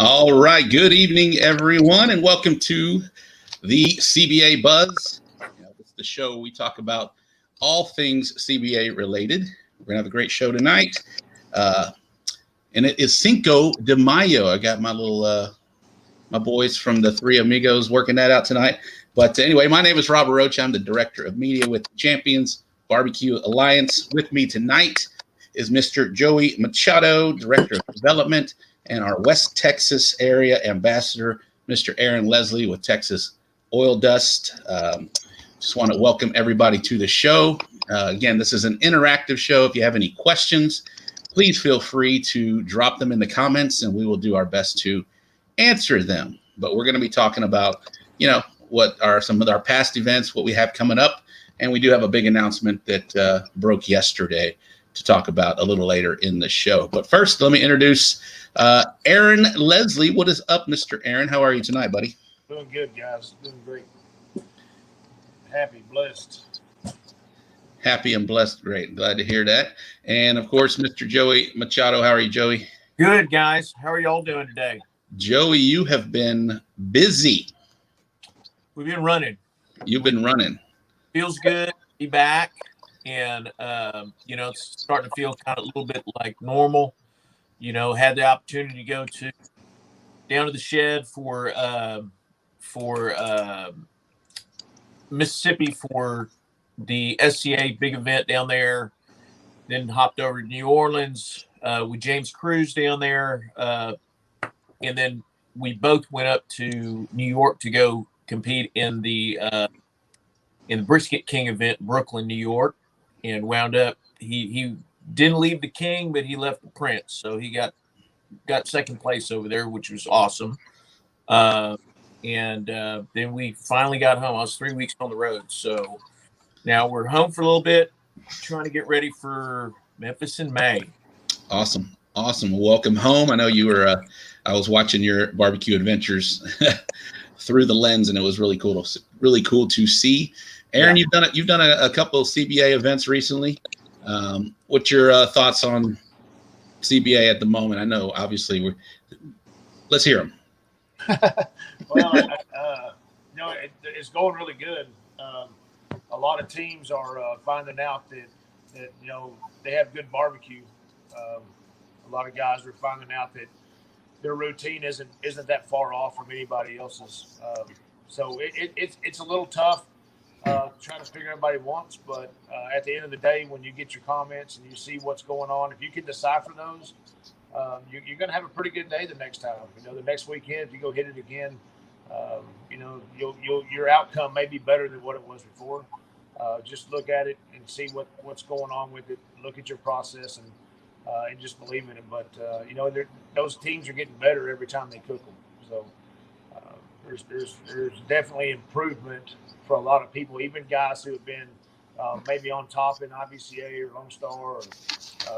All right. Good evening, everyone, and welcome to the CBA Buzz. It's the show we talk about all things CBA related. We're going to have a great show tonight. And it is Cinco de Mayo. I got my little my boys from the Three Amigos working that out tonight. But anyway, my name is Robert Roach. I'm the director of media with Champions Barbecue Alliance. With me tonight is Mr. Joey Machado, director of development, and our West Texas area ambassador, Mr. Aaron Lesley with Texas Oil Dust. Just want to welcome everybody to the show. Again, this is an interactive show. If you have any questions, please feel free to drop them in the comments, and we will do our best to answer them. But we're going to be talking about, what are some of our past events, what we have coming up, and we do have a big announcement that broke yesterday to talk about a little later in the show. But first, let me introduce Aaron Lesley. What is up, Mr. Aaron? How are you tonight, buddy? Doing good, guys. Doing great. Happy, blessed. Happy and blessed. Great. Glad to hear that. And, of course, Mr. Joey Machado. How are you, Joey? Good, guys. How are y'all doing today? Joey, you have been busy. We've been running. You've been running. Feels good to be back. And, it's starting to feel kind of a little bit like normal. Had the opportunity to go down to the shed for Mississippi for the SCA big event down there. Then hopped over to New Orleans with James Cruz down there. And then we both went up to New York to go compete in the Brisket King event in Brooklyn, New York, and wound up he didn't leave the king, but he left the prince. So he got second place over there, which was awesome. And then we finally got home. I was 3 weeks on the road. So now we're home for a little bit, trying to get ready for Memphis in May. Awesome. Welcome home. I know you were, I was watching your barbecue adventures through the lens, and it was really cool to see. Aaron, Yeah. you've done a couple of CBA events recently. What's your thoughts on CBA at the moment? I know, obviously, let's hear them. Well, it's going really good. A lot of teams are finding out that they have good barbecue. A lot of guys are finding out that their routine isn't that far off from anybody else's. So it's a little tough trying to figure everybody once, but at the end of the day, when you get your comments and you see what's going on, if you can decipher those, you're going to have a pretty good day the next time. The next weekend, if you go hit it again, your outcome may be better than what it was before. Just look at it and see what's going on with it. Look at your process and just believe in it. But those teams are getting better every time they cook them. So there's definitely improvement for a lot of people, even guys who have been maybe on top in IBCA or Lone Star or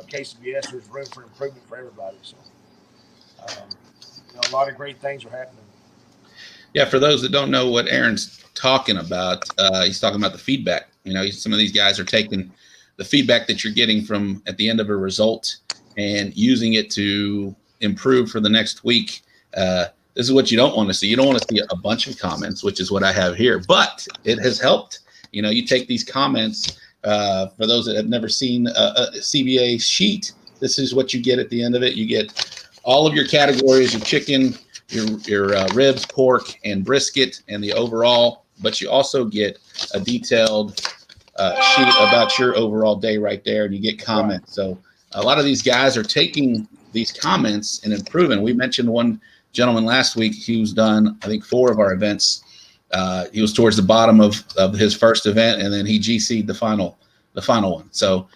KCBS. There's room for improvement for everybody. So a lot of great things are happening. Yeah, for those that don't know what Aaron's talking about, he's talking about the feedback. Some of these guys are taking the feedback that you're getting from at the end of a result and using it to improve for the next week. This is what you don't want to see. You don't want to see a bunch of comments, which is what I have here, but it has helped. You take these comments, for those that have never seen a CBA sheet, this is what you get at the end of it. You get all of your categories of chicken, your ribs, pork, and brisket, and the overall, but you also get a detailed sheet about your overall day right there, and you get comments. So a lot of these guys are taking these comments and improving. We mentioned one gentleman last week who's done, I think, 4 of our events. He was towards the bottom of his first event, and then he GC'd the final one. So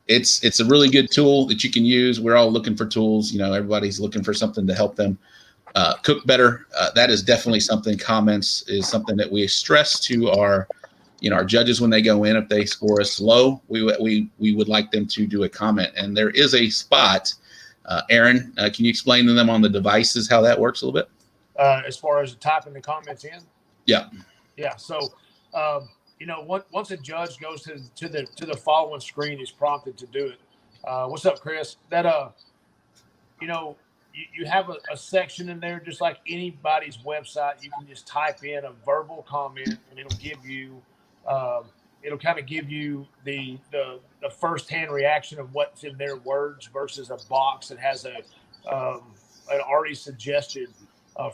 it's a really good tool that you can use. We're all looking for tools. Everybody's looking for something to help them cook better. That is definitely something. Comments is something that we stress to our judges when they go in. If they score us low, we would like them to do a comment. And there is a spot. Aaron, can you explain to them on the devices how that works a little bit? As far as typing the comments in? Yeah. So, once a judge goes to the following screen, is prompted to do it. What's up, Chris? That you have a section in there, just like anybody's website. You can just type in a verbal comment, and it'll give you, it'll kind of give you the firsthand reaction of what's in their words versus a box that has an already suggested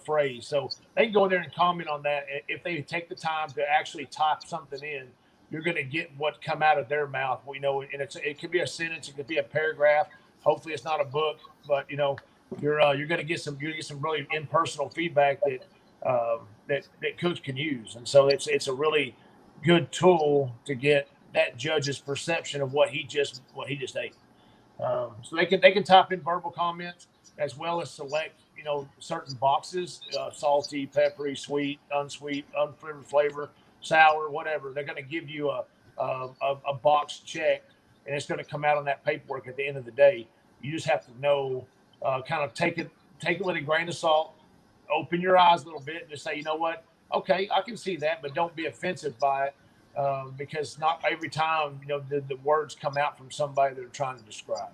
phrase. So they can go in there and comment on that. If they take the time to actually type something in, you're going to get what come out of their mouth. We know, and it could be a sentence, it could be a paragraph. Hopefully, it's not a book, but you're going to get some really impersonal feedback that coach can use, and so it's a really good tool to get that judge's perception of what he just ate. So they can type in verbal comments as well as select certain boxes: salty, peppery, sweet, unsweet, unflavored flavor, sour, whatever. They're going to give you a box checked, and it's going to come out on that paperwork at the end of the day. You just have to know, kind of take it with a grain of salt, open your eyes a little bit, and just say, you know what? Okay, I can see that, but don't be offensive by it, because not every time the words come out from somebody they're trying to describe.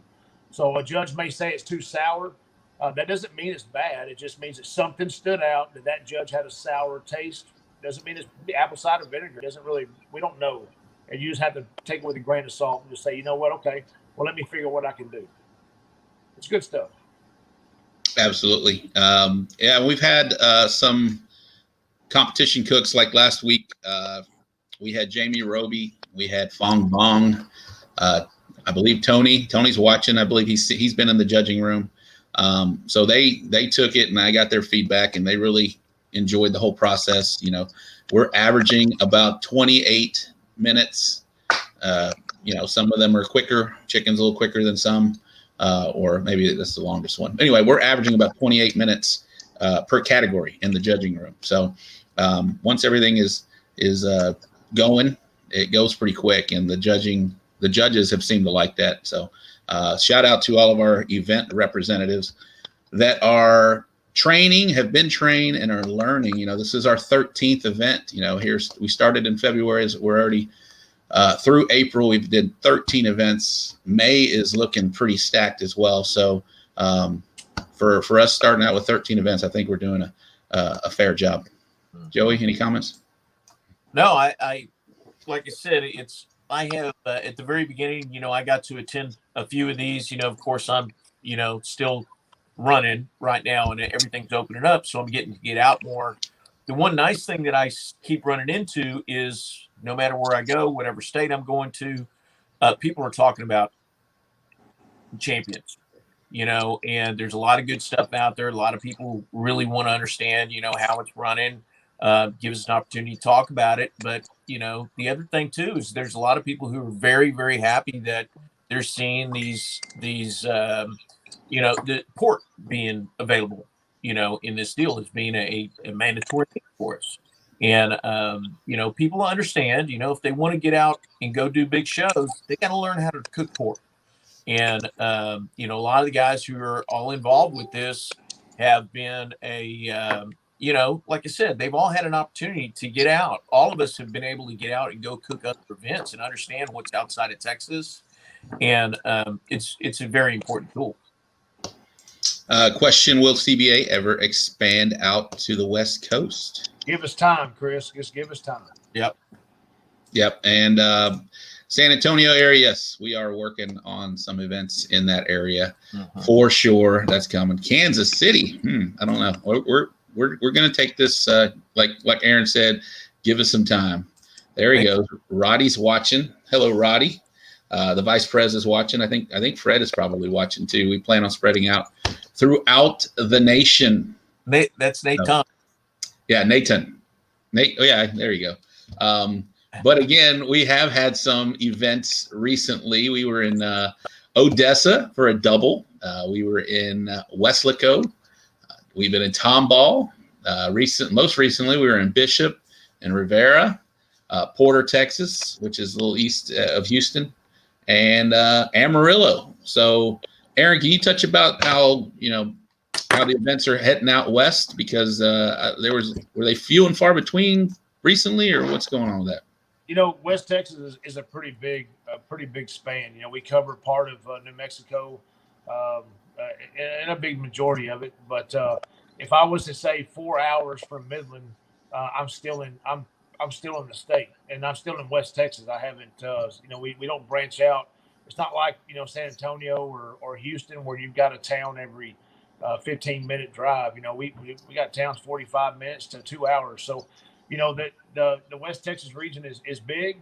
So a judge may say it's too sour. That doesn't mean it's bad. It just means that something stood out, that judge had a sour taste. Doesn't mean it's apple cider vinegar. We don't know. And you just have to take it with a grain of salt and just say, you know what? Okay, well, let me figure what I can do. It's good stuff. Absolutely. Yeah, we've had some competition cooks like last week. We had Jamie Roby. We had Fong Bong. I believe Tony's watching. I believe he's been in the judging room. So they took it, and I got their feedback, and they really enjoyed the whole process. We're averaging about 28 minutes. Some of them are quicker. Chicken's a little quicker than some. Or maybe that's the longest one. Anyway, we're averaging about 28 minutes per category in the judging room. So once everything is going, it goes pretty quick, and the judges have seemed to like that. So shout out to all of our event representatives that are have been trained, and are learning. This is our 13th event. We started in February. We're already through April, we did 13 events. May is looking pretty stacked as well. So for us starting out with 13 events, I think we're doing a fair job. Joey, any comments? No, I like I said, I have at the very beginning, I got to attend a few of these. Of course, I'm still running right now, and everything's opening up, so I'm getting to get out more. The one nice thing that I keep running into is, no matter where I go, whatever state I'm going to, people are talking about champions, and there's a lot of good stuff out there. A lot of people really want to understand, how it's running, give us an opportunity to talk about it. But, the other thing too, is there's a lot of people who are very, very happy that they're seeing these the pork being available, in this deal as being a mandatory thing for us. And, people understand, if they want to get out and go do big shows, they got to learn how to cook pork. And, a lot of the guys who are all involved with this have been like I said, they've all had an opportunity to get out. All of us have been able to get out and go cook other events and understand what's outside of Texas. And it's a very important tool. Question: will CBA ever expand out to the West Coast? Give us time, Chris. Just give us time. Yep. And San Antonio area, yes, we are working on some events in that area for sure. That's coming. Kansas City. I don't know. We're going to take this like Aaron said. Give us some time. There he goes. Roddy's watching. Hello, Roddy. The vice president is watching. I think Fred is probably watching too. We plan on spreading out throughout the nation. That's Nathan. Yeah, Nathan. Nate. Oh yeah, there you go. But again, we have had some events recently. We were in Odessa for a double. We were in Weslaco. We've been in Tomball. Most recently, we were in Bishop and Rivera, Porter, Texas, which is a little east of Houston, and Amarillo. So, Aaron, can you touch about how the events are heading out west? Because were they few and far between recently, or what's going on with that? West Texas is a pretty big span. We cover part of New Mexico, and a big majority of it. But if I was to say 4 hours from Midland, I'm still in the state, and I'm still in West Texas. I haven't we don't branch out. It's not like San Antonio or Houston where you've got a town every 15-minute drive. We got towns 45 minutes to 2 hours. So that the West Texas region is big.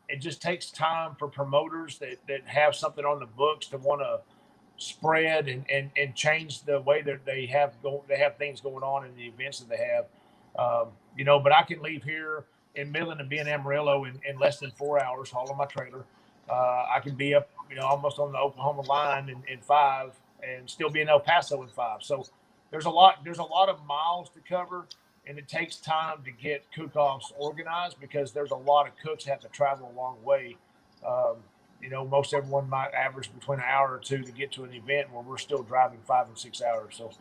It just takes time for promoters that have something on the books to want to spread and change the way that they have things going on in the events that they have. But I can leave here in Midland and be in Amarillo in less than 4 hours, hauling my trailer. I can be up, almost on the Oklahoma line in 5, and still be in El Paso in 5. So there's a lot of miles to cover, and it takes time to get cook-offs organized because there's a lot of cooks that have to travel a long way. Most everyone might average between an hour or 2 to get to an event where we're still driving 5 and 6 hours. So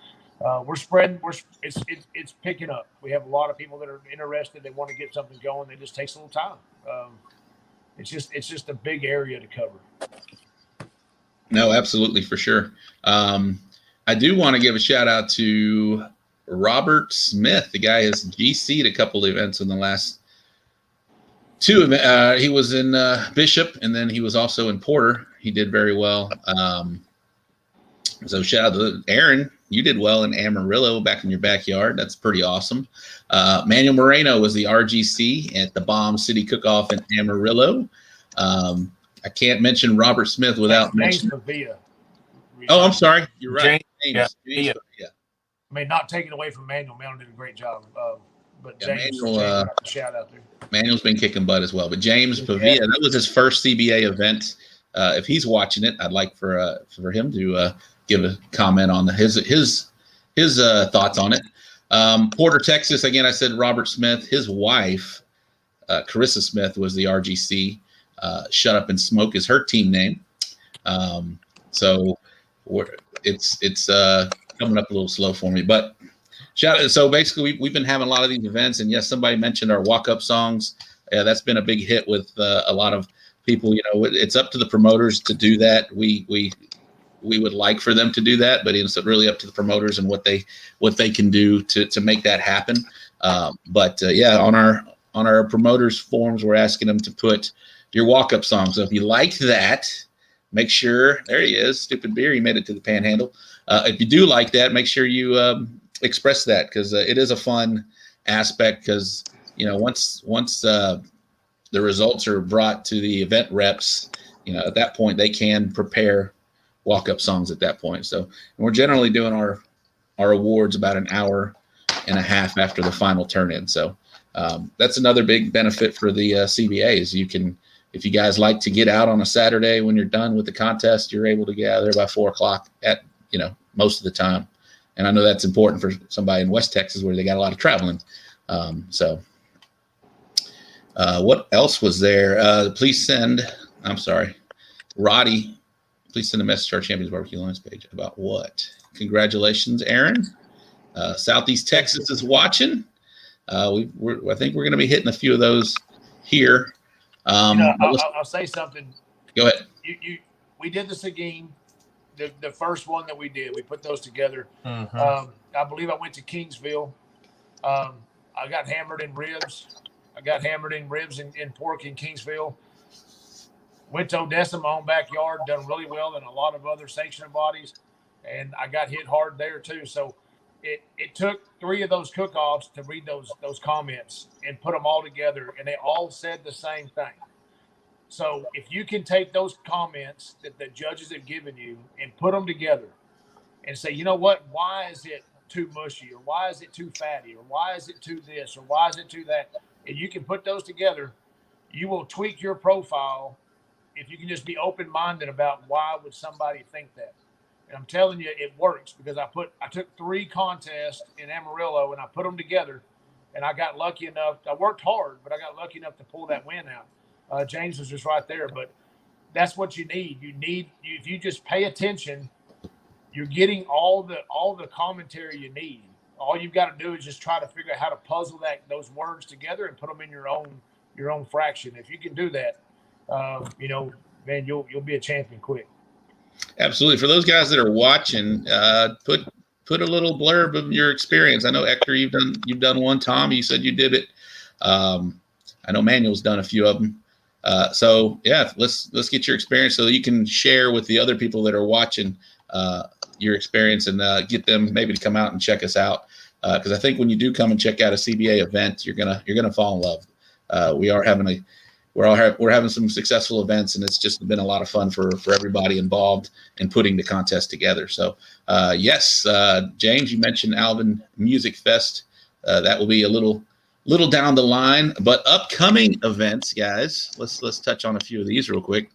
we're spreading. It's picking up. We have a lot of people that are interested. They want to get something going. It just takes a little time. It's just a big area to cover. No, absolutely, for sure. I do want to give a shout out to Robert Smith. The guy has GC'd a couple of events in the last 2 events. He was in Bishop, and then he was also in Porter. He did very well. So shout out to Aaron. You did well in Amarillo, back in your backyard. That's pretty awesome. Manuel Moreno was the RGC at the Bomb City Cook-Off in Amarillo. I can't mention Robert Smith without mentioning Pavia. Oh, I'm sorry. You're right. James. Yeah. I mean, not taking away from Manuel. Manuel did a great job. But James, Manuel, shout out there. Manuel's been kicking butt as well. But James Pavia, that was his first CBA event. If he's watching it, I'd like for him to give a comment on his thoughts on it. Porter, Texas. Again, I said Robert Smith. His wife, Carissa Smith, was the RGC. Shut Up and Smoke is her team name. So it's coming up a little slow for me, but so basically we've been having a lot of these events, and yes, somebody mentioned our walk-up songs. That's been a big hit with a lot of people. It's up to the promoters to do that. We would like for them to do that, but it's really up to the promoters and what they can do to make that happen. On our promoters forums, we're asking them to put your walk-up song. So if you like that, make sure, there he is, Stupid Beer, he made it to the Panhandle. If you do like that, make sure you express that, because it is a fun aspect, because once the results are brought to the event reps, at that point they can prepare walk-up songs at that point. So we're generally doing our awards about an hour and a half after the final turn-in. So that's another big benefit for the CBA is you can, if you guys like to get out on a Saturday when you're done with the contest, you're able to get out of there by 4 o'clock at most of the time. And I know that's important for somebody in West Texas where they got a lot of traveling. What else was there? Please send, Roddy, please send a message to our Champions Barbecue Alliance page about what? Congratulations, Aaron. Southeast Texas is watching. I think we're going to be hitting a few of those here. I'll say something. Go ahead. We did this again. The first one that we did, we put those together. Mm-hmm. I believe I went to Kingsville. I got hammered in ribs. And pork in Kingsville. Went to Odessa, my own backyard, done really well in a lot of other sanctioning bodies, and I got hit hard there too. So it took 3 of those cook-offs to read those comments and put them all together, and they all said the same thing. So if you can take those comments that the judges have given you and put them together and say, you know what, why is it too mushy, or why is it too fatty, or why is it too this, or why is it too that, and you can put those together, you will tweak your profile if you can just be open-minded about why would somebody think that. And I'm telling you, it works, because I took 3 contests in Amarillo and I put them together, and I got lucky enough. I worked hard, but I got lucky enough to pull that win out. James was just right there, but that's what you need. If you just pay attention, you're getting all the commentary you need. All you've got to do is just try to figure out how to puzzle those words together and put them in your own fraction. If you can do that, man, you'll be a champion quick. Absolutely. For those guys that are watching, put a little blurb of your experience. I know Hector, you've done one. Tom, you said you did it. I know Manuel's done a few of them. So yeah, let's get your experience so that you can share with the other people that are watching your experience and get them maybe to come out and check us out. Because I think when you do come and check out a CBA event, you're gonna fall in love. We're having some successful events, and it's just been a lot of fun for everybody involved in putting the contest together. So yes, James, you mentioned Alvin Music Fest. That will be a little down the line, but upcoming events, guys. Let's touch on a few of these real quick.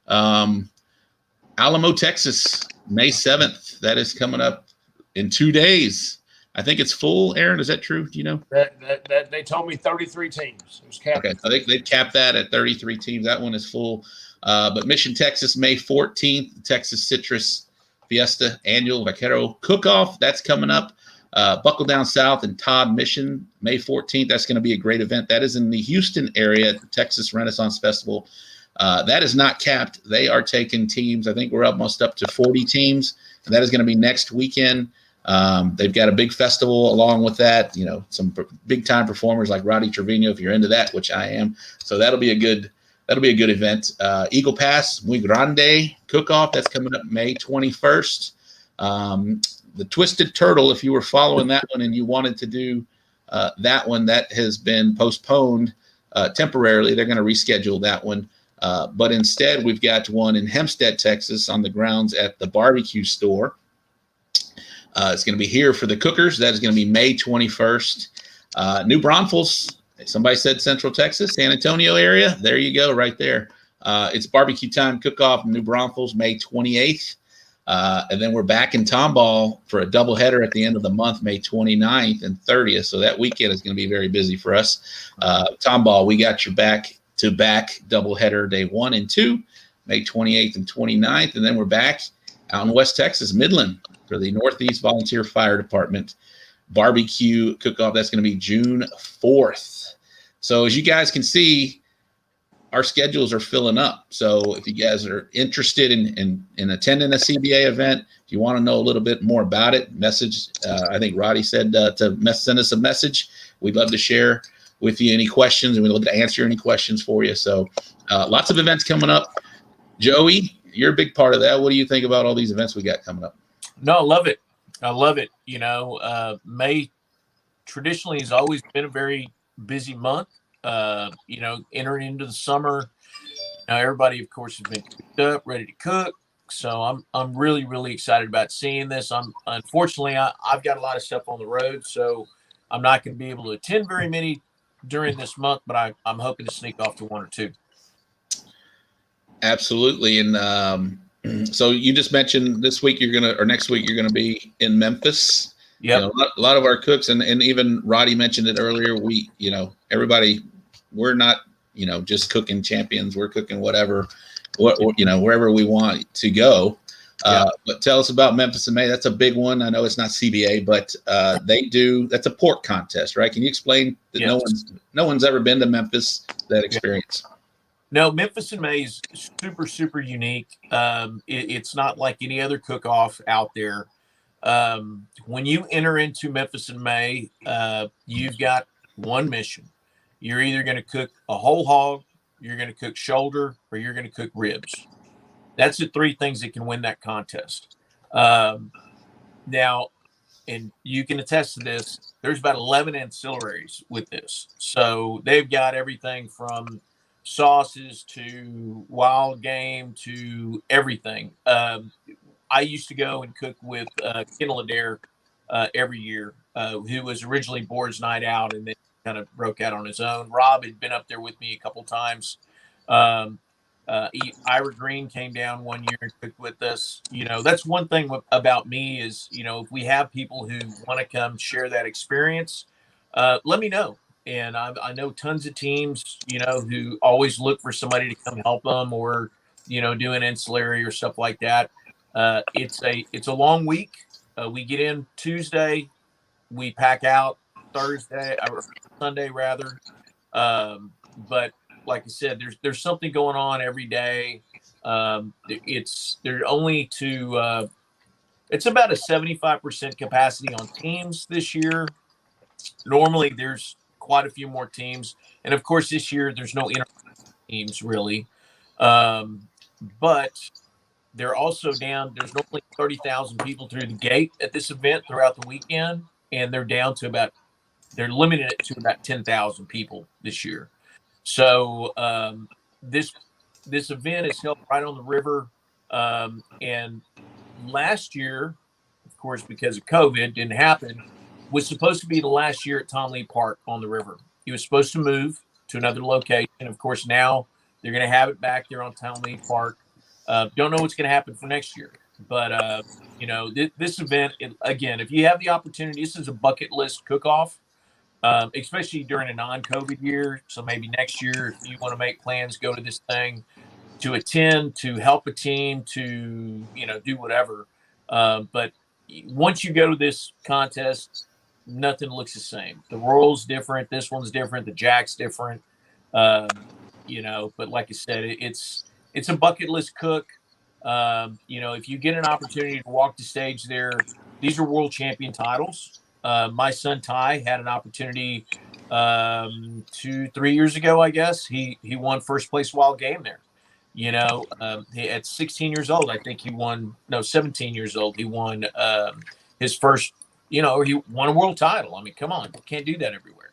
Alamo, Texas, May 7th. That is coming up in 2 days. I think it's full. Aaron, is that true? Do you know? That they told me 33 teams. It was capped. Okay, I think they capped that at 33 teams. That one is full. But Mission, Texas, May 14th, Texas Citrus Fiesta Annual Vaquero Cook-Off. That's coming up. Buckle Down South and Todd Mission, May 14th. That's going to be a great event. That is in the Houston area at the Texas Renaissance Festival. That is not capped. They are taking teams. I think we're almost up to 40 teams. And that is going to be next weekend. They've got a big festival along with that. You know, some big time performers like Roddy Trevino, if you're into that, which I am. So that'll be a good event. Eagle Pass Muy Grande Cook-Off. That's coming up May 21st. The Twisted Turtle, if you were following that one and you wanted to do that one, that has been postponed temporarily. They're going to reschedule that one. But instead, we've got one in Hempstead, Texas, on the grounds at the barbecue store. It's going to be here for the cookers. That is going to be May 21st. New Braunfels. Somebody said Central Texas, San Antonio area. There you go, right there. It's barbecue time cook-off in New Braunfels, May 28th. And then we're back in Tomball for a doubleheader at the end of the month, May 29th and 30th. So that weekend is going to be very busy for us. Tomball, we got your back-to-back doubleheader day 1 and 2, May 28th and 29th. And then we're back out in West Texas, Midland, for the Northeast Volunteer Fire Department barbecue cook-off. That's going to be June 4th. So as you guys can see, our schedules are filling up. So if you guys are interested in attending a CBA event, if you want to know a little bit more about it, message. I think Roddy said to send us a message. We'd love to share with you any questions, and we'd love to answer any questions for you. So lots of events coming up. Joey, you're a big part of that. What do you think about all these events we got coming up? No, I love it. I love it. You know, May traditionally has always been a very busy month. You know, entering into the summer. Now everybody, of course, has been cooked up, ready to cook. So I'm really, really excited about seeing this. Unfortunately, I've got a lot of stuff on the road, so I'm not going to be able to attend very many during this month, but I'm hoping to sneak off to one or two. Absolutely. And so you just mentioned next week you're going to be in Memphis. Yeah. You know, a lot of our cooks and even Roddy mentioned it earlier. Everybody, we're not, just cooking champions. We're cooking whatever, wherever we want to go. Yeah. But tell us about Memphis in May. That's a big one. I know it's not CBA, but that's a pork contest, right? Can you explain that? Yes. No one's ever been to Memphis, that experience? No, Memphis in May is super, super unique. It's not like any other cook-off out there. When you enter into Memphis in May, you've got one mission. You're either going to cook a whole hog, you're going to cook shoulder, or you're going to cook ribs. That's the three things that can win that contest. Now, and you can attest to this, there's about 11 ancillaries with this. So they've got everything from sauces to wild game to everything. I used to go and cook with Kendall Adair every year, who was originally Board's Night Out and then kind of broke out on his own. Rob had been up there with me a couple times. Ira Green came down one year and cooked with us. That's one thing about me is, if we have people who want to come share that experience, let me know. And I know tons of teams, who always look for somebody to come help them or, do an ancillary or stuff like that. It's a long week. We get in Tuesday, we pack out Thursday or Sunday rather. But like I said, there's something going on every day. They're only to it's about a 75% capacity on teams this year. Normally, there's quite a few more teams, and of course, this year there's no inter teams really, but they're also down. There's normally 30,000 people through the gate at this event throughout the weekend, and they're down to about. They're limiting it to about 10,000 people this year. So this event is held right on the river, and last year, of course, because of COVID, didn't happen. Was supposed to be the last year at Tom Lee Park on the river. He was supposed to move to another location. Of course, now they're going to have it back there on Tom Lee Park. Don't know what's going to happen for next year, but this event again, if you have the opportunity, this is a bucket list cook-off. Especially during a non-COVID year. So maybe next year, if you want to make plans, go to this thing to attend, to help a team, to, do whatever. But once you go to this contest, nothing looks the same. The Royal's different. This one's different. The Jack's different. But like I said, it's a bucket list cook. If you get an opportunity to walk the stage there, these are world champion titles. My son Ty had an opportunity 2-3 years ago, I guess. He won first place wild game there. At 16 years old, I think 17 years old, he won his first, he won a world title. I mean, come on, you can't do that everywhere.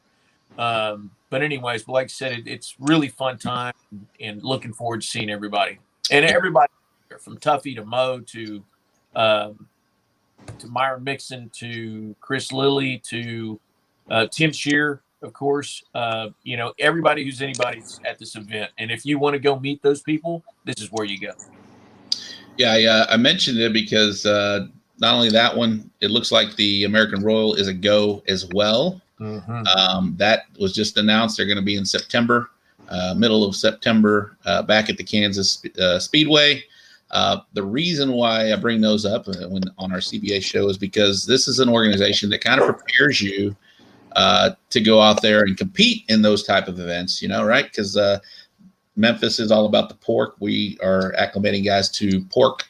But anyways, like I said, it's really fun time and looking forward to seeing everybody. And everybody from Tuffy to Mo to Myron Mixon, to Chris Lilly, to Tim Shear, of course. Everybody who's anybody's at this event. And if you want to go meet those people, this is where you go. Yeah, I mentioned it because not only that one, it looks like the American Royal is a go as well. Mm-hmm. That was just announced. They're going to be in September, middle of September, back at the Kansas Speedway. The reason why I bring those up on our CBA show is because this is an organization that kind of prepares you to go out there and compete in those type of events, right? Because Memphis is all about the pork. We are acclimating guys to pork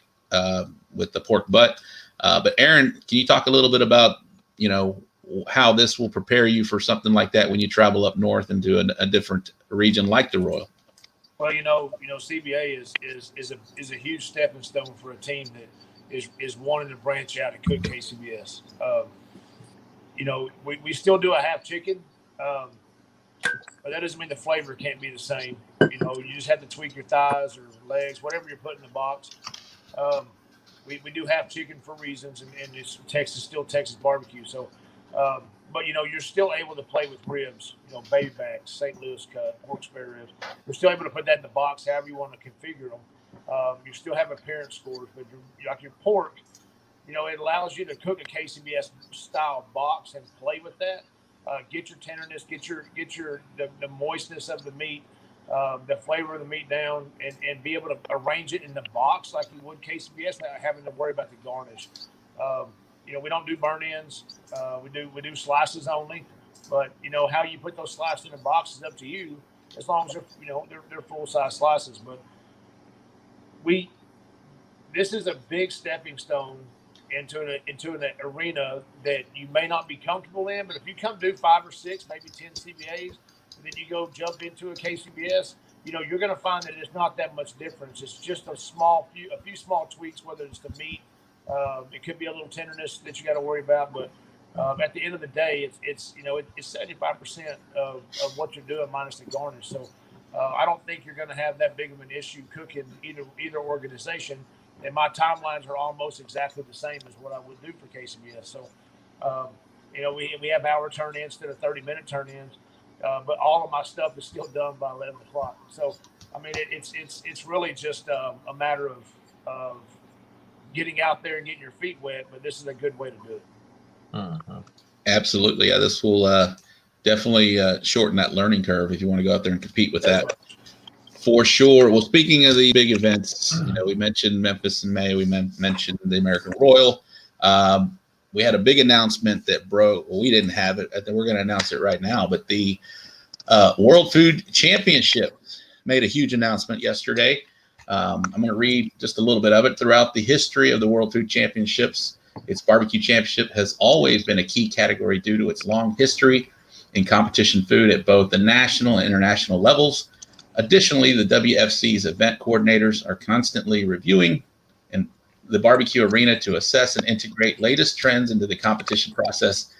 with the pork butt. But Aaron, can you talk a little bit about, how this will prepare you for something like that when you travel up north into a different region like the Royal? Well, CBA is a huge stepping stone for a team that is wanting to branch out and cook KCBS. We still do a half chicken, but that doesn't mean the flavor can't be the same. You just have to tweak your thighs or legs, whatever you're putting in the box. We do half chicken for reasons, and it's Texas barbecue. So, but you're still able to play with ribs, baby backs, St. Louis cut, pork spare ribs. You're still able to put that in the box however you want to configure them. You still have appearance scores, but like your pork, it allows you to cook a KCBS style box and play with that. Get your tenderness, get the moistness of the meat, the flavor of the meat down, and be able to arrange it in the box like you would KCBS without having to worry about the garnish. We don't do burn ends. We do slices only, but how you put those slices in the box is up to you, as long as they're full size slices. But this is a big stepping stone into an arena that you may not be comfortable in. But if you come do 5 or 6, maybe 10 CBAs, and then you go jump into a KCBS, you're going to find that it's not that much difference. It's just a few small tweaks, whether it's the meat. It could be a little tenderness that you got to worry about, but at the end of the day, it's 75% of what you're doing minus the garnish. So I don't think you're going to have that big of an issue cooking either organization. And my timelines are almost exactly the same as what I would do for KCBS. So we have hour turn-ins instead of 30-minute turn-ins, but all of my stuff is still done by 11 o'clock. So I mean, it's really just a matter of getting out there and getting your feet wet, but this is a good way to do it. Uh-huh. Absolutely. Yeah, this will definitely shorten that learning curve if you want to go out there and compete with that. For sure. Well, speaking of the big events, we mentioned Memphis in May. We mentioned the American Royal. We had a big announcement that broke. Well, we didn't have it. I think we're going to announce it right now. But the World Food Championship made a huge announcement yesterday. I'm going to read just a little bit of it. Throughout the history of the World Food Championships, its barbecue championship has always been a key category due to its long history in competition food at both the national and international levels. Additionally, the WFC's event coordinators are constantly reviewing and the barbecue arena to assess and integrate latest trends into the competition process.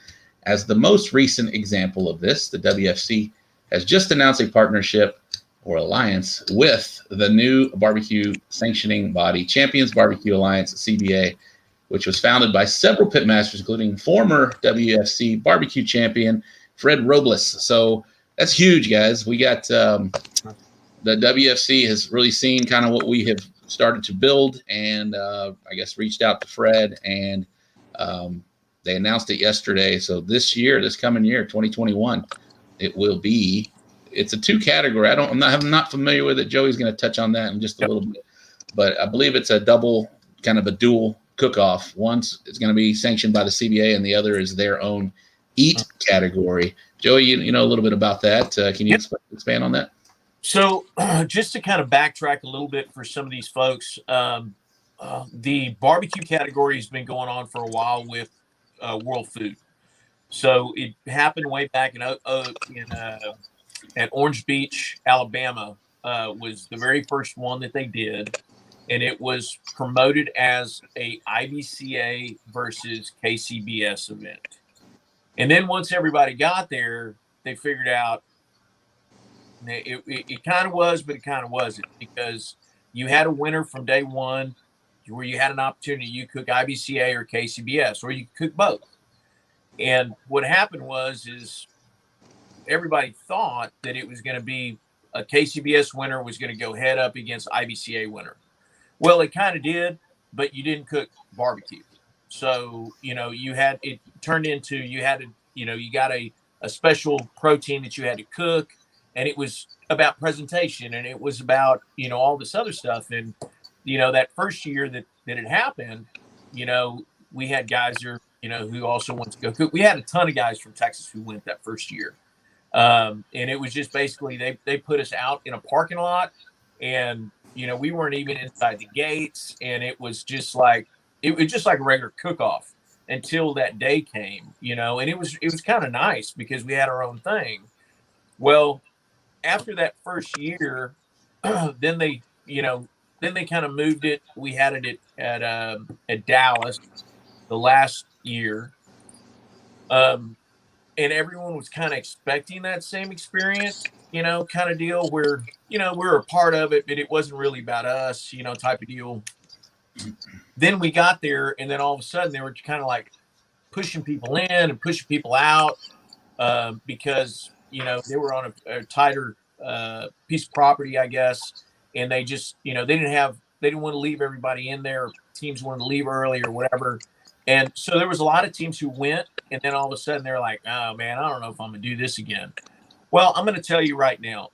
As the most recent example of this, the WFC has just announced a partnership or alliance with the new barbecue sanctioning body, Champions Barbecue Alliance, CBA, which was founded by several pitmasters, including former WFC barbecue champion Fred Robles. So that's huge, guys. We got the WFC has really seen kind of what we have started to build, and I guess reached out to Fred, and they announced it yesterday. So this coming year, 2021, it's a 2 category. I'm not familiar with it. Joey's going to touch on that in just a little bit, but I believe it's a double, kind of a dual cook-off. One's it's going to be sanctioned by the CBA, and the other is their own eat category. Joey, you know a little bit about that. Can you expand on that? So just to kind of backtrack a little bit for some of these folks, the barbecue category has been going on for a while with World Food. So it happened way back at Orange Beach, Alabama, was the very first one that they did. And it was promoted as a IBCA versus KCBS event. And then once everybody got there, they figured out it kind of was, but it kind of wasn't, because you had a winner from day one where you had an opportunity. You cook IBCA or KCBS, or you could cook both. And what happened is everybody thought that it was going to be a KCBS winner was going to go head up against IBCA winner. Well, it kind of did, but you didn't cook barbecue. So, you had, it turned into, you had to, you got a special protein that you had to cook, and it was about presentation, and it was about, all this other stuff. And, that first year that it happened, we had guys there, who also wanted to go cook. We had a ton of guys from Texas who went that first year. And it was just basically, they put us out in a parking lot, and, we weren't even inside the gates, and it was just like a regular cook-off until that day came, and it was kind of nice because we had our own thing. Well, after that first year, then they kind of moved it. We had it at Dallas the last year, and everyone was kind of expecting that same experience, kind of deal where we're a part of it, but it wasn't really about us, type of deal. Then we got there, and then all of a sudden they were kind of like pushing people in and pushing people out, because they were on a tighter piece of property, I guess, and they just they didn't want to leave everybody in there. Teams wanted to leave early or whatever, and so there was a lot of teams who went, and then all of a sudden they're like, oh man, I don't know if I'm gonna do this again. Well, I'm going to tell you right now,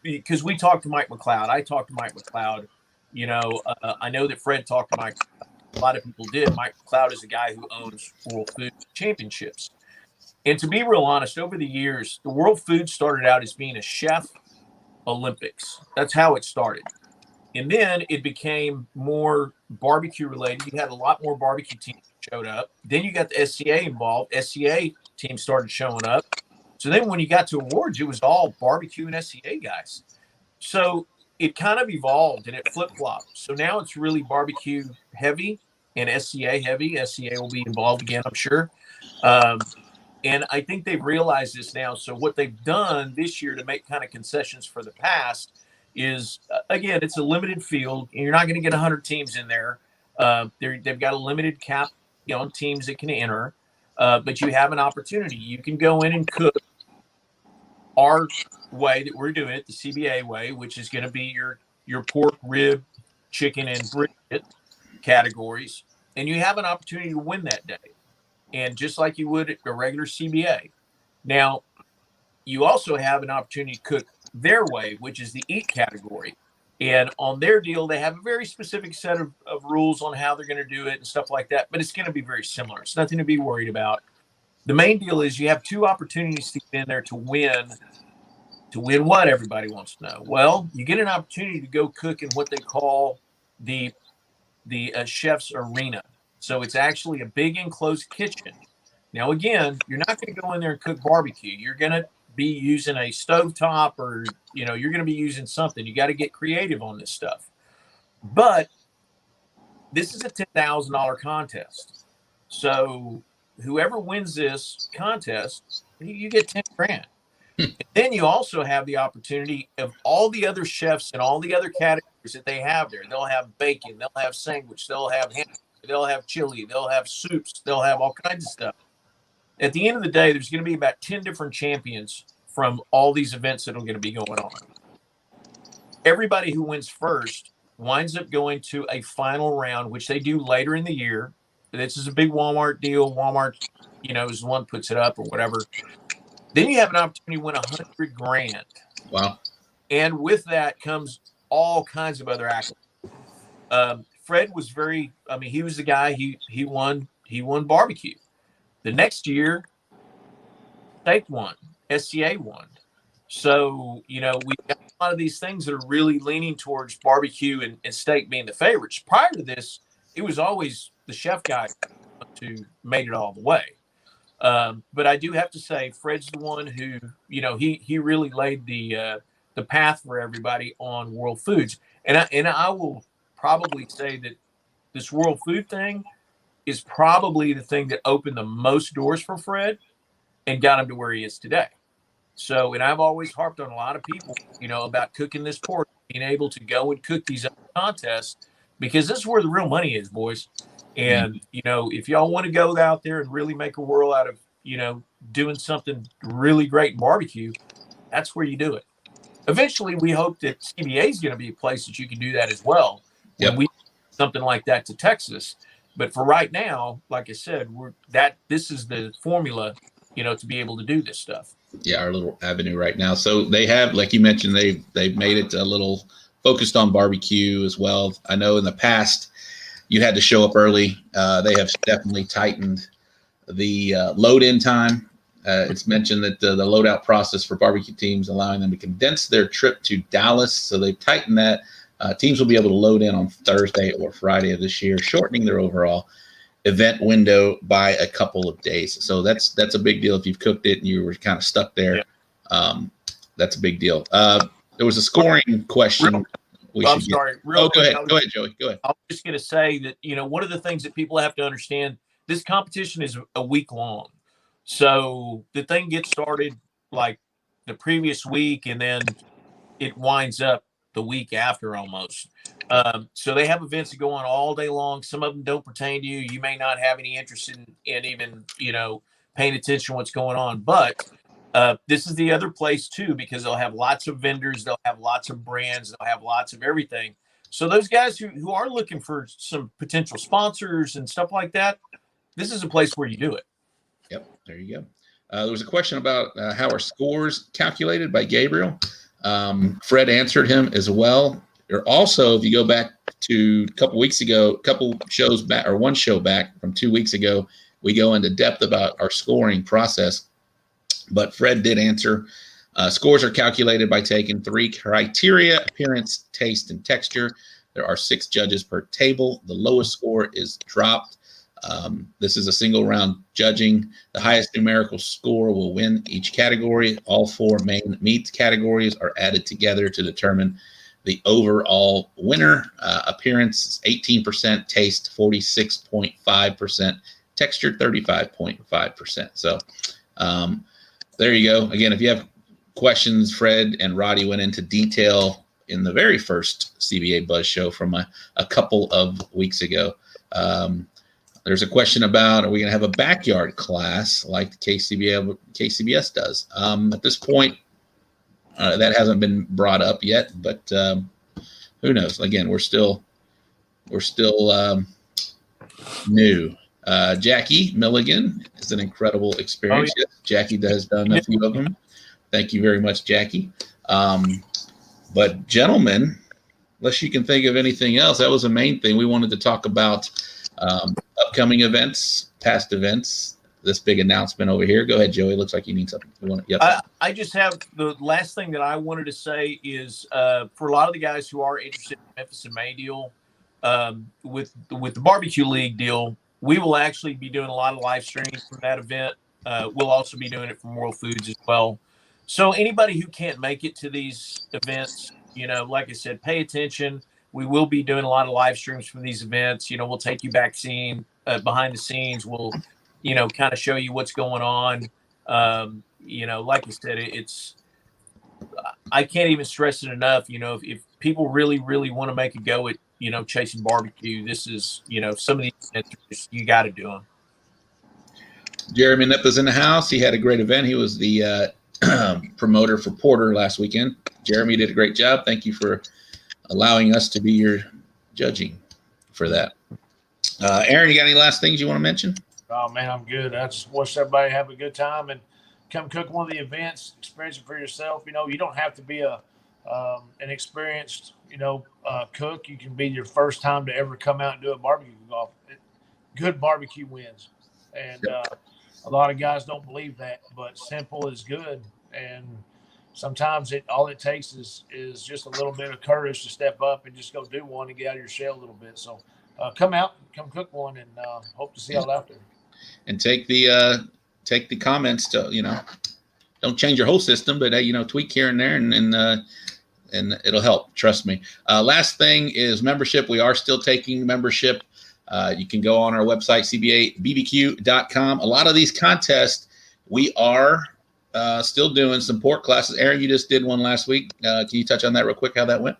because we talked to Mike McLeod. I talked to Mike McLeod. I know that Fred talked to Mike. A lot of people did. Mike McLeod is a guy who owns World Food Championships. And to be real honest, over the years, the World Food started out as being a chef Olympics. That's how it started. And then it became more barbecue related. You had a lot more barbecue teams showed up. Then you got the SCA involved. SCA teams started showing up. So then when you got to awards, it was all barbecue and SCA guys. So it kind of evolved and it flip-flopped. So now it's really barbecue heavy and SCA heavy. SCA will be involved again, I'm sure. And I think they've realized this now. So what they've done this year to make kind of concessions for the past is, again, it's a limited field. And you're not going to get 100 teams in there. They've got a limited cap on teams that can enter. But you have an opportunity. You can go in and cook our way that we're doing it, the CBA way, which is going to be your pork, rib, chicken, and brisket categories. And you have an opportunity to win that day. And just like you would at a regular CBA. Now, you also have an opportunity to cook their way, which is the eat category. And on their deal, they have a very specific set of rules on how they're going to do it and stuff like that. But it's going to be very similar. It's nothing to be worried about. The main deal is you have 2 opportunities to get in there to win To win what, everybody wants to know. Well, you get an opportunity to go cook in what they call the chef's arena. So it's actually a big enclosed kitchen. Now, again, you're not going to go in there and cook barbecue. You're going to be using a stovetop, or you're going to be using something. You got to get creative on this stuff. But this is a $10,000 contest. So whoever wins this contest, you get 10 grand. And then you also have the opportunity of all the other chefs and all the other categories that they have there. They'll have bacon, they'll have sandwich, they'll have ham, they'll have chili, they'll have soups, they'll have all kinds of stuff. At the end of the day, there's going to be about 10 different champions from all these events that are going to be going on. Everybody who wins first winds up going to a final round, which they do later in the year. This is a big Walmart deal. Walmart, is the one that puts it up or whatever. Then you have an opportunity to win 100 grand. Wow. And with that comes all kinds of other accolades. Fred was he was the guy, he won barbecue. The next year, steak won, SCA won. So, we've got a lot of these things that are really leaning towards barbecue and steak being the favorites. Prior to this, it was always the chef guy who made it all the way. But I do have to say, Fred's the one who, he really laid the path for everybody on World Foods. And I will probably say that this World Food thing is probably the thing that opened the most doors for Fred and got him to where he is today. So, and I've always harped on a lot of people, about cooking this pork, being able to go and cook these other contests, because this is where the real money is, boys. And, if y'all want to go out there and really make a whirl out of, doing something really great in barbecue, that's where you do it. Eventually, we hope that CBA is going to be a place that you can do that as well. Yep. When we something like that to Texas. But for right now, like I said, this is the formula, to be able to do this stuff. Yeah, our little avenue right now. So they have, like you mentioned, they've made it a little focused on barbecue as well. I know in the past you had to show up early. They have definitely tightened the load-in time. It's mentioned that the load-out process for barbecue teams, allowing them to condense their trip to Dallas. So they've tightened that. Teams will be able to load in on Thursday or Friday of this year, shortening their overall event window by a couple of days. So that's a big deal. If you've cooked it and you were kind of stuck there, that's a big deal. There was a scoring question. I'm sorry. Go ahead. Go ahead, Joey. Go ahead. I was just going to say that, one of the things that people have to understand, this competition is a week long. So the thing gets started like the previous week, and then it winds up the week after almost. So they have events that go on all day long. Some of them don't pertain to you. You may not have any interest in even, paying attention to what's going on. But this is the other place too, because they'll have lots of vendors. They'll have lots of brands. They'll have lots of everything. So those guys who are looking for some potential sponsors and stuff like that, this is a place where you do it. Yep. There you go. There was a question about how are scores calculated by Gabriel. Fred answered him as well. Or also, if you go back to a couple shows back, or one show back from 2 weeks ago, we go into depth about our scoring process. But Fred did answer. Scores are calculated by taking 3 criteria: appearance, taste, and texture. There are 6 judges per table. The lowest score is dropped. This is a single round judging. The highest numerical score will win each category. All 4 main meat categories are added together to determine the overall winner. Appearance 18%, taste 46.5%, texture 35.5%. So there you go. Again, if you have questions, Fred and Roddy went into detail in the very first CBA Buzz show from a couple of weeks ago. There's a question about, are we going to have a backyard class like KCBS does? At this point, that hasn't been brought up yet, but who knows? Again, we're still new. Jackie Milligan is an incredible experience. Oh, yeah. Jackie has done a few of them. Thank you very much, Jackie. But gentlemen, unless you can think of anything else, that was the main thing we wanted to talk about. Upcoming events, past events, this big announcement over here. Go ahead, Joey. Looks like you need something. I just have the last thing that I wanted to say is for a lot of the guys who are interested in the Memphis in May deal, with the barbecue league deal, we will actually be doing a lot of live streams from that event. We'll also be doing it from World Foods as well. So anybody who can't make it to these events, like I said, pay attention. We will be doing a lot of live streams from these events. We'll take you back behind the scenes. We'll, kind of show you what's going on. Like I said, I can't even stress it enough. If people really, really want to make a go at, chasing barbecue, this is, some of these events, you got to do them. Jeremy Nippa's in the house. He had a great event. He was the promoter for Porter last weekend. Jeremy did a great job. Thank you for allowing us to be your judging for that. Aaron, you got any last things you want to mention? Oh, man, I'm good. I just wish everybody have a good time and come cook one of the events, experience it for yourself. You don't have to be an experienced, cook. You can be your first time to ever come out and do a barbecue golf. Good barbecue wins. And a lot of guys don't believe that, but simple is good. And sometimes all it takes is just a little bit of courage to step up and just go do one and get out of your shell a little bit. So come out, come cook one, and hope to see y'all out there. And take the comments to, don't change your whole system, but tweak here and there, and it'll help. Trust me. Last thing is membership. We are still taking membership. You can go on our website, cbabbq.com. A lot of these contests, we are still doing some pork classes. Aaron, you just did one last week. Can you touch on that real quick, how that went?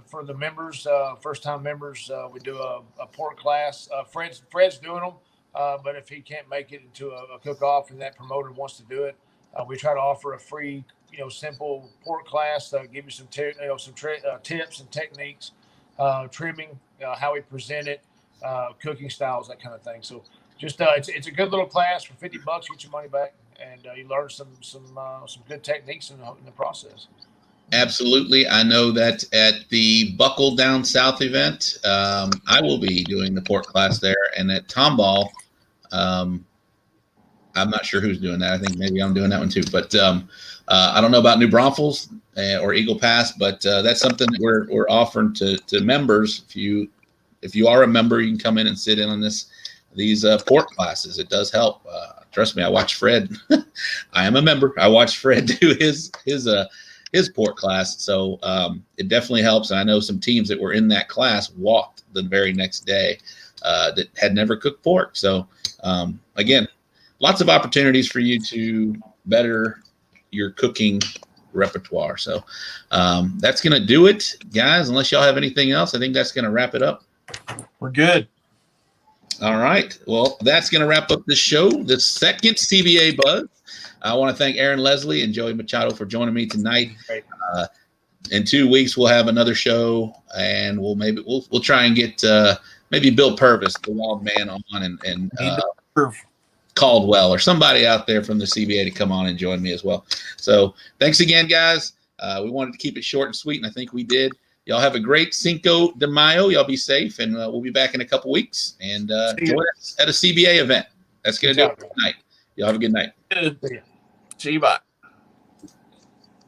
For the members, first-time members, we do a pork class. Fred's doing them, but if he can't make it into a cook-off and that promoter wants to do it, we try to offer a free, simple pork class. Give you some tips and techniques, trimming, how we present it, cooking styles, that kind of thing. So just it's a good little class for $50. Get your money back, and you learn some good techniques in the process. Absolutely. I know that at the Buckle Down South event, I will be doing the pork class there, and at Tomball, I'm not sure who's doing that. I think maybe I'm doing that one too, but I don't know about New Braunfels or Eagle Pass, but that's something that we're offering to members. If you are a member, you can come in and sit in on these pork classes. It does help. Trust me, I watch Fred. I am a member. I watch Fred do his pork class. So it definitely helps. And I know some teams that were in that class walked the very next day that had never cooked pork. So again, lots of opportunities for you to better your cooking repertoire. So that's going to do it, guys. Unless y'all have anything else, I think that's going to wrap it up. We're good. All right. Well, that's going to wrap up the show, the second CBA Buzz. I want to thank Aaron, Lesley, and Joey Machado for joining me tonight. In 2 weeks, we'll have another show, and we'll try and get maybe Bill Purvis, the wild man, on, and Caldwell or somebody out there from the CBA to come on and join me as well. So thanks again, guys. We wanted to keep it short and sweet, and I think we did. Y'all have a great Cinco de Mayo. Y'all be safe, and we'll be back in a couple weeks. And join us at a CBA event. That's going to do it for tonight. Y'all have a good night. See you. Bye.